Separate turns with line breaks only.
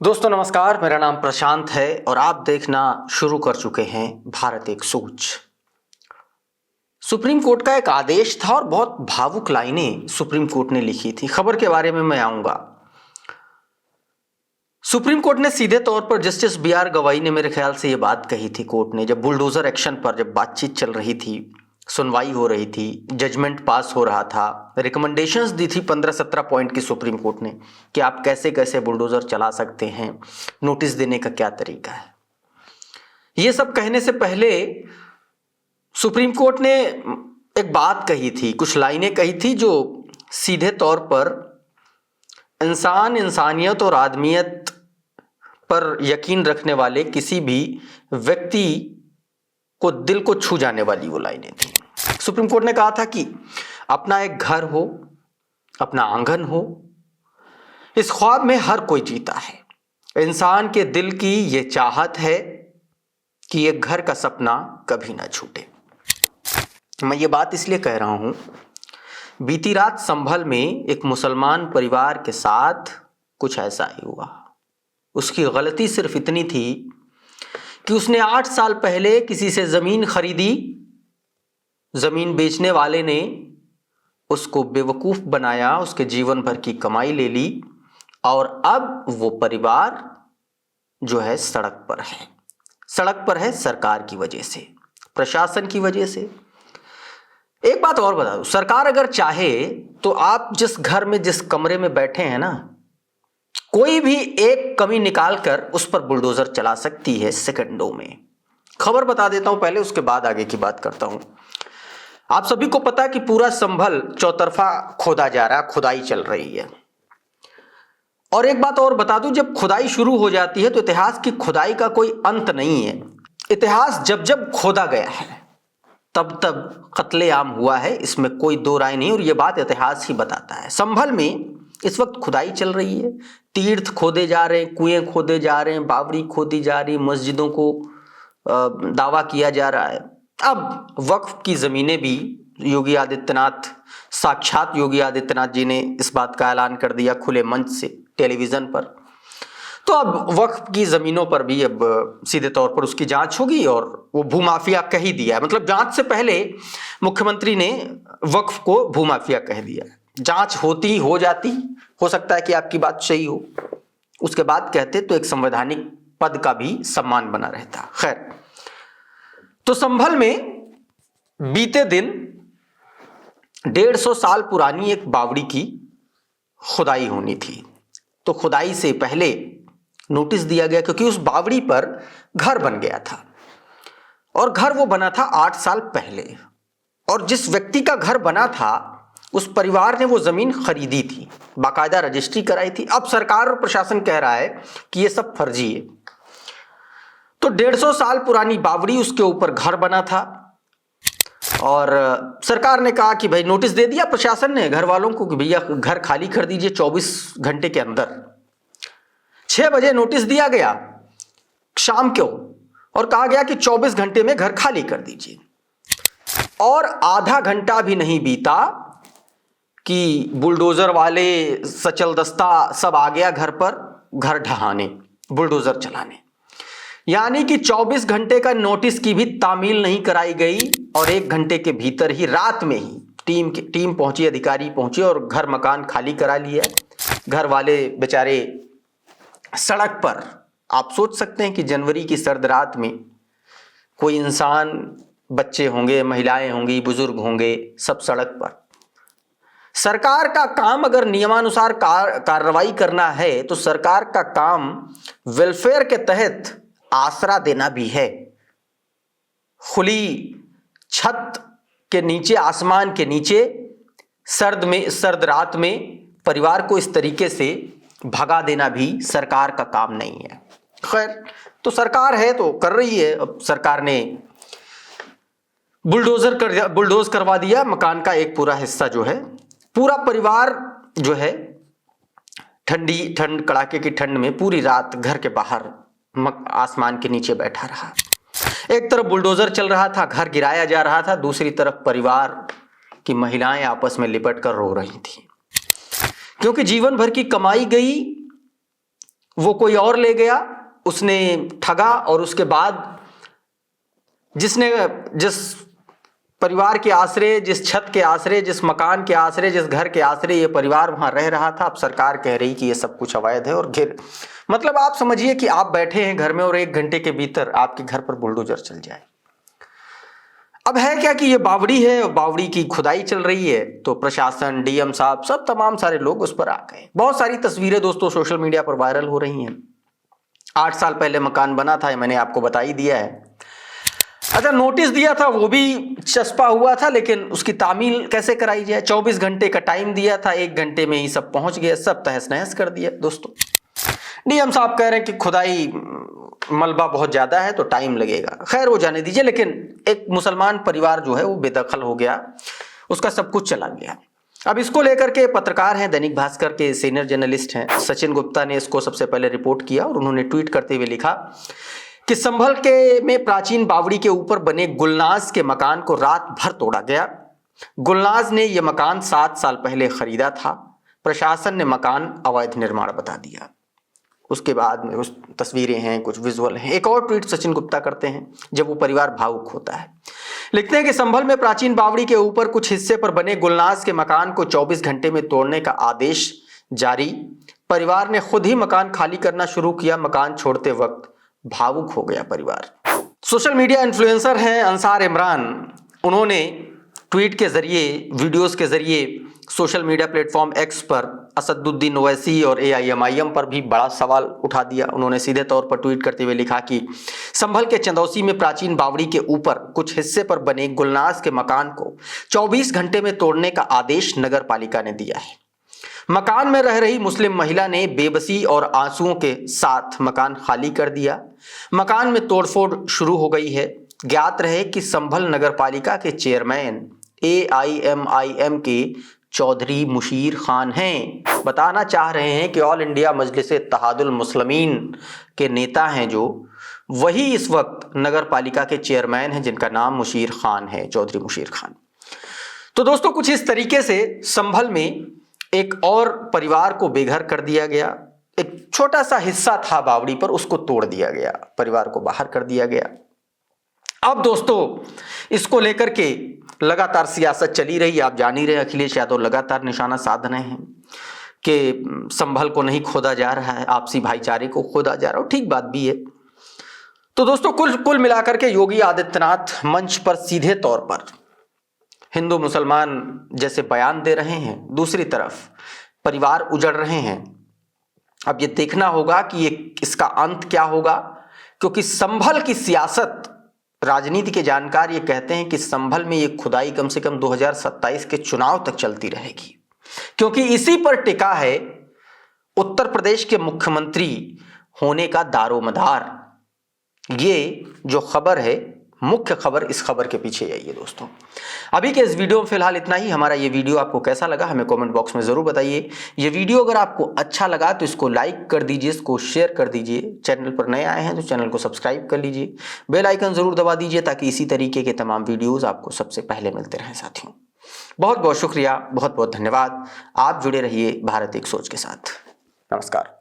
दोस्तों नमस्कार, मेरा नाम प्रशांत है और आप देखना शुरू कर चुके हैं भारत एक सोच। सुप्रीम कोर्ट का एक आदेश था और बहुत भावुक लाइनें सुप्रीम कोर्ट ने लिखी थी। खबर के बारे में मैं आऊंगा। सुप्रीम कोर्ट ने सीधे तौर पर जस्टिस बी आर गवाई ने मेरे ख्याल से यह बात कही थी कोर्ट ने, जब बुलडोजर एक्शन पर जब बातचीत चल रही थी, सुनवाई हो रही थी, जजमेंट पास हो रहा था, रिकमेंडेशंस दी थी 15-17 पॉइंट की सुप्रीम कोर्ट ने कि आप कैसे कैसे बुलडोजर चला सकते हैं, नोटिस देने का क्या तरीका है। ये सब कहने से पहले सुप्रीम कोर्ट ने एक बात कही थी, कुछ लाइनें कही थी जो सीधे तौर पर इंसान, इंसानियत और आदमियत पर यकीन रखने वाले किसी भी व्यक्ति को दिल को छू जाने वाली वो लाइनें थी। सुप्रीम कोर्ट ने कहा था कि अपना एक घर हो, अपना आंगन हो, इस ख्वाब में हर कोई जीता है। इंसान के दिल की ये चाहत है कि ये घर का सपना कभी ना छूटे। मैं ये बात इसलिए कह रहा हूं, बीती रात संभल में एक मुसलमान परिवार के साथ कुछ ऐसा ही हुआ। उसकी गलती सिर्फ इतनी थी कि उसने 8 साल पहले किसी से जमीन खरीदी, जमीन बेचने वाले ने उसको बेवकूफ बनाया, उसके जीवन भर की कमाई ले ली और अब वो परिवार जो है सड़क पर है। सड़क पर है सरकार की वजह से, प्रशासन की वजह से। एक बात और बता दूं, सरकार अगर चाहे तो आप जिस घर में, जिस कमरे में बैठे हैं ना, कोई भी एक कमी निकालकर उस पर बुलडोजर चला सकती है सेकंडों में। खबर बता देता हूं पहले, उसके बाद आगे की बात करता हूं। आप सभी को पता है कि पूरा संभल चौतरफा खोदा जा रहा है, खुदाई चल रही है। और एक बात और बता दूं, जब खुदाई शुरू हो जाती है तो इतिहास की खुदाई का कोई अंत नहीं है। इतिहास जब जब खोदा गया है तब तब कत्लेआम हुआ है, इसमें कोई दो राय नहीं, और यह बात इतिहास ही बताता है। संभल में इस वक्त खुदाई चल रही है, तीर्थ खोदे जा रहे हैं, कुएं खोदे जा रहे हैं, बावड़ी खोदी जा रही, मस्जिदों को दावा किया जा रहा है। अब वक्फ की जमीनें भी योगी आदित्यनाथ, साक्षात योगी आदित्यनाथ जी ने इस बात का ऐलान कर दिया खुले मंच से, टेलीविजन पर। तो अब वक्फ की जमीनों पर भी अब सीधे तौर पर उसकी जांच होगी और वो भूमाफिया कह ही दिया है। मतलब जांच से पहले मुख्यमंत्री ने वक्फ को भूमाफिया कह दिया है। जांच होती हो जाती, हो सकता है कि आपकी बात सही हो, उसके बाद कहते तो एक संवैधानिक पद का भी सम्मान बना रहता। खैर, तो संभल में बीते दिन 150 साल पुरानी एक बावड़ी की खुदाई होनी थी। तो खुदाई से पहले नोटिस दिया गया, क्योंकि उस बावड़ी पर घर बन गया था और घर वो बना था 8 साल पहले, और जिस व्यक्ति का घर बना था उस परिवार ने वो जमीन खरीदी थी, बाकायदा रजिस्ट्री कराई थी। अब सरकार और प्रशासन कह रहा है कि ये सब फर्जी है। तो 150 साल पुरानी बावड़ी, उसके ऊपर घर बना था और सरकार ने कहा कि भाई, नोटिस दे दिया प्रशासन ने घर वालों को कि भैया घर खाली कर दीजिए 24 घंटे के अंदर। 6 बजे नोटिस दिया गया शाम को और कहा गया कि 24 घंटे में घर खाली कर दीजिए, और आधा घंटा भी नहीं बीता कि बुलडोजर वाले, सचल दस्ता सब आ गया घर पर, घर ढहाने, बुलडोजर चलाने। यानी कि 24 घंटे का नोटिस की भी तामील नहीं कराई गई और 1 घंटे के भीतर ही, रात में ही टीम पहुंची, अधिकारी पहुंचे और घर मकान खाली करा लिया। घर वाले बेचारे सड़क पर। आप सोच सकते हैं कि जनवरी की सर्द रात में कोई इंसान, बच्चे होंगे, महिलाएं होंगी, बुजुर्ग होंगे, सब सड़क पर। सरकार का काम अगर नियमानुसार कार्रवाई करना है तो सरकार का काम वेलफेयर के तहत आसरा देना भी है। खुली छत के नीचे, आसमान के नीचे, सर्द रात में परिवार को इस तरीके से भगा देना भी सरकार का काम नहीं है। खैर, तो सरकार है तो कर रही है। अब सरकार ने बुलडोज करवा दिया मकान का एक पूरा हिस्सा, जो है पूरा परिवार जो है ठंड कड़ाके की ठंड में पूरी रात घर के बाहर आसमान के नीचे बैठा रहा। एक तरफ बुलडोजर चल रहा था, घर गिराया जा रहा था, दूसरी तरफ परिवार की महिलाएं आपस में लिपट कर रो रही थी, क्योंकि जीवन भर की कमाई गई वो कोई और ले गया, उसने ठगा, और उसके बाद जिस परिवार के आश्रय, जिस छत के आश्रय, जिस मकान के आश्रय, जिस घर के आश्रय ये परिवार वहां रह रहा था, अब सरकार कह रही कि ये सब कुछ अवैध है और मतलब आप समझिए कि आप बैठे हैं घर में और 1 घंटे के भीतर आपके घर पर बुलडोजर चल जाए। अब है क्या कि ये बावड़ी है और बावड़ी की खुदाई चल रही है, तो प्रशासन, डीएम साहब, सब तमाम सारे लोग उस पर आ गए। बहुत सारी तस्वीरें दोस्तों सोशल मीडिया पर वायरल हो रही हैं। 8 साल पहले मकान बना था, मैंने आपको बता ही दिया है। अच्छा, नोटिस दिया था वो भी चस्पा हुआ था, लेकिन उसकी तामील कैसे कराई जाए, 24 घंटे का टाइम दिया था, 1 घंटे में ही सब पहुंच गया, सब तहस नहस कर दिया दोस्तों। डीएम साहब कह रहे हैं कि खुदाई मलबा बहुत ज्यादा है तो टाइम लगेगा। खैर वो जाने दीजिए, लेकिन एक मुसलमान परिवार जो है वो बेदखल हो गया, उसका सब कुछ चला गया। अब इसको लेकर के पत्रकार हैं, दैनिक भास्कर के सीनियर जर्नलिस्ट हैं सचिन गुप्ता ने इसको सबसे पहले रिपोर्ट किया और उन्होंने ट्वीट करते हुए लिखा कि संभल के में प्राचीन बावड़ी के ऊपर बने गुलनाज के मकान को रात भर तोड़ा गया। गुलनाज ने यह मकान 7 साल पहले खरीदा था। प्रशासन ने मकान अवैध निर्माण बता दिया। उसके बाद में उस तस्वीरें हैं, कुछ विजुअल हैं। एक और ट्वीट सचिन गुप्ता करते हैं जब वो परिवार भावुक होता है। लिखते हैं कि संभल में प्राचीन बावड़ी के ऊपर कुछ हिस्से पर बने गुलनाज के मकान को 24 घंटे में तोड़ने का आदेश जारी। परिवार ने खुद ही मकान खाली करना शुरू किया। मकान छोड़ते वक्त भावुक हो गया परिवार। सोशल मीडिया इन्फ्लुएंसर हैं अंसार इमरान, उन्होंने ट्वीट के जरिए, वीडियोस के जरिए सोशल मीडिया प्लेटफॉर्म एक्स पर असदुद्दीन ओवैसी और एआईएमआईएम पर भी बड़ा सवाल उठा दिया। उन्होंने सीधे तौर पर ट्वीट करते हुए लिखा कि संभल के चंदौसी में प्राचीन बावड़ी के ऊपर कुछ हिस्से पर बने गुलनाज के मकान को 24 घंटे में तोड़ने का आदेश नगर पालिका ने दिया है। मकान में रह रही मुस्लिम महिला ने बेबसी और आंसुओं के साथ मकान खाली कर दिया। मकान में तोड़फोड़ शुरू हो गई है। ज्ञात रहे कि संभल नगर पालिका के चेयरमैन एआईएमआईएम के चौधरी मुशीर खान हैं। बताना चाह रहे हैं कि ऑल इंडिया मजलिस इत्तेहादुल मुस्लिमीन के नेता हैं जो, वही इस वक्त नगर पालिका के चेयरमैन हैं जिनका नाम मुशीर खान है, चौधरी मुशीर खान। तो दोस्तों कुछ इस तरीके से संभल में एक और परिवार को बेघर कर दिया गया। एक छोटा सा हिस्सा था बावड़ी पर, उसको तोड़ दिया गया, परिवार को बाहर कर दिया गया। अब दोस्तों इसको लेकर के लगातार सियासत चली रही। आप जान ही रहे, अखिलेश यादव लगातार निशाना साध रहे हैं कि संभल को नहीं खोदा जा रहा है, आपसी भाईचारे को खोदा जा रहा है। ठीक बात भी है। तो दोस्तों कुल मिलाकर के योगी आदित्यनाथ मंच पर सीधे तौर पर हिंदू मुसलमान जैसे बयान दे रहे हैं, दूसरी तरफ परिवार उजड़ रहे हैं। अब ये देखना होगा कि ये इसका अंत क्या होगा, क्योंकि संभल की सियासत, राजनीति के जानकार ये कहते हैं कि संभल में ये खुदाई कम से कम 2027 के चुनाव तक चलती रहेगी, क्योंकि इसी पर टिका है उत्तर प्रदेश के मुख्यमंत्री होने का दारोमदार। ये जो खबर है, मुख्य खबर, इस खबर के पीछे यही है दोस्तों। अभी के इस वीडियो में फिलहाल इतना ही। हमारा ये वीडियो आपको कैसा लगा हमें कमेंट बॉक्स में जरूर बताइए। ये वीडियो अगर आपको अच्छा लगा तो इसको लाइक कर दीजिए, इसको शेयर कर दीजिए। चैनल पर नए आए हैं तो चैनल को सब्सक्राइब कर लीजिए, बेल आइकन जरूर दबा दीजिए ताकि इसी तरीके के तमाम वीडियोज आपको सबसे पहले मिलते रहें साथियों। बहुत बहुत शुक्रिया, बहुत बहुत धन्यवाद। आप जुड़े रहिए भारत एक सोच के साथ। नमस्कार।